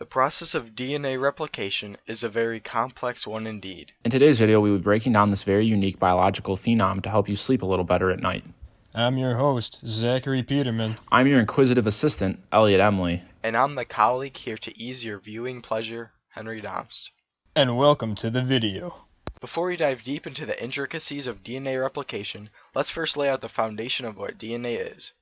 The process of DNA replication is a very complex one indeed. In today's video, we will be breaking down this very unique biological phenom to help you sleep a little better at night. I'm your host, Zachary Peterman. I'm your inquisitive assistant, Elliot Emily. And I'm the colleague here to ease your viewing pleasure, Henry Domst. And welcome to the video. Before we dive deep into the intricacies of DNA replication, let's first lay out the foundation of what DNA is.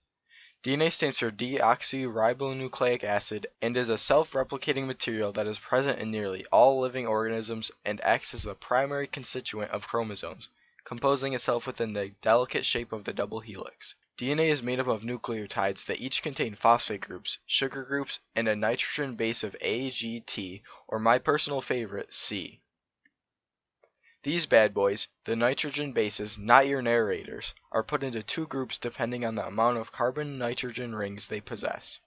DNA stands for deoxyribonucleic acid and is a self-replicating material that is present in nearly all living organisms and acts as the primary constituent of chromosomes, composing itself within the delicate shape of the double helix. DNA is made up of nucleotides that each contain phosphate groups, sugar groups, and a nitrogen base of A, G, T, or my personal favorite, C. These bad boys, the nitrogen bases, not your narrators, are put into two groups depending on the amount of carbon-nitrogen rings they possess.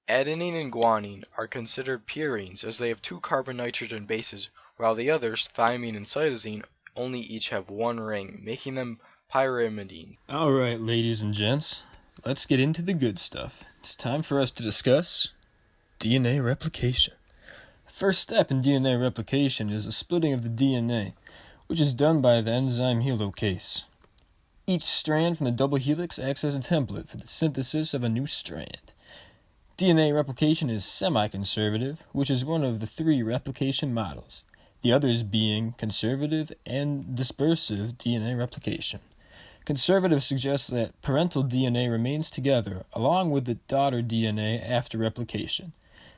Adenine and guanine are considered purines as they have two carbon-nitrogen bases, while the others, thymine and cytosine, only each have one ring, making them pyrimidine. Alright, ladies and gents, let's get into the good stuff. It's time for us to discuss DNA replication. The first step in DNA replication is the splitting of the DNA, which is done by the enzyme helicase. Each strand from the double helix acts as a template for the synthesis of a new strand. DNA replication is semi-conservative, which is one of the three replication models, the others being conservative and dispersive DNA replication. Conservative suggests that parental DNA remains together along with the daughter DNA after replication.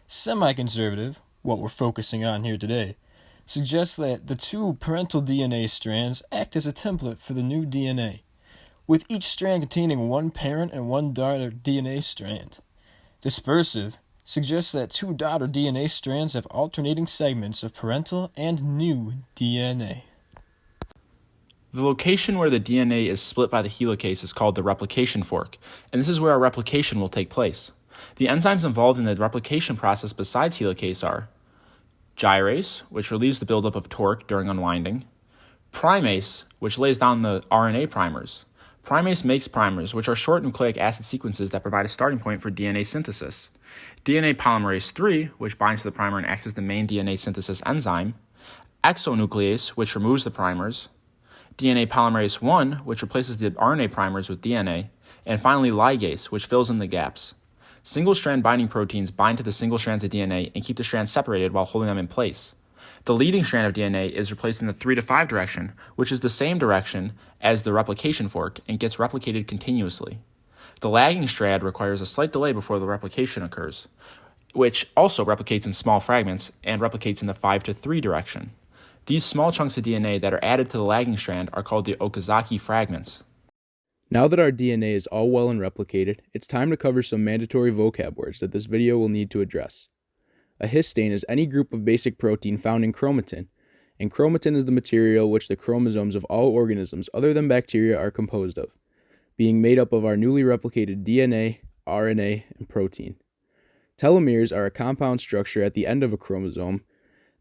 Semi-conservative, what we're focusing on here today, suggests that the two parental DNA strands act as a template for the new DNA, with each strand containing one parent and one daughter DNA strand. Dispersive suggests that two daughter DNA strands have alternating segments of parental and new DNA. The location where the DNA is split by the helicase is called the replication fork, and this is where our replication will take place. The enzymes involved in the replication process besides helicase are gyrase, which relieves the buildup of torque during unwinding; primase, which lays down the RNA primers; primase makes primers, which are short nucleic acid sequences that provide a starting point for DNA synthesis; DNA polymerase III, which binds to the primer and acts as the main DNA synthesis enzyme; exonuclease, which removes the primers; DNA polymerase I, which replaces the RNA primers with DNA; and finally ligase, which fills in the gaps. Single-strand binding proteins bind to the single strands of DNA and keep the strands separated while holding them in place. The leading strand of DNA is replaced in the 3 to 5 direction, which is the same direction as the replication fork and gets replicated continuously. The lagging strand requires a slight delay before the replication occurs, which also replicates in small fragments and replicates in the 5 to 3 direction. These small chunks of DNA that are added to the lagging strand are called the Okazaki fragments. Now that our DNA is all well and replicated, it's time to cover some mandatory vocab words that this video will need to address. A histone is any group of basic protein found in chromatin, and chromatin is the material which the chromosomes of all organisms other than bacteria are composed of, being made up of our newly replicated DNA, RNA, and protein. Telomeres are a compound structure at the end of a chromosome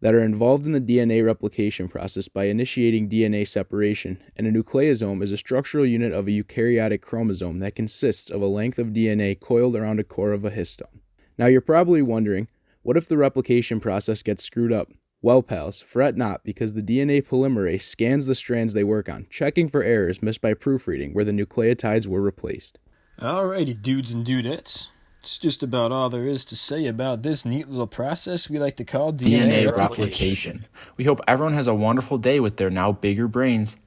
that are involved in the DNA replication process by initiating DNA separation, and a nucleosome is a structural unit of a eukaryotic chromosome that consists of a length of DNA coiled around a core of a histone. Now you're probably wondering, what if the replication process gets screwed up? Well, pals, fret not, because the DNA polymerase scans the strands they work on, checking for errors missed by proofreading where the nucleotides were replaced. Alrighty, dudes and dudettes. It's just about all there is to say about this neat little process we like to call DNA replication. We hope everyone has a wonderful day with their now bigger brains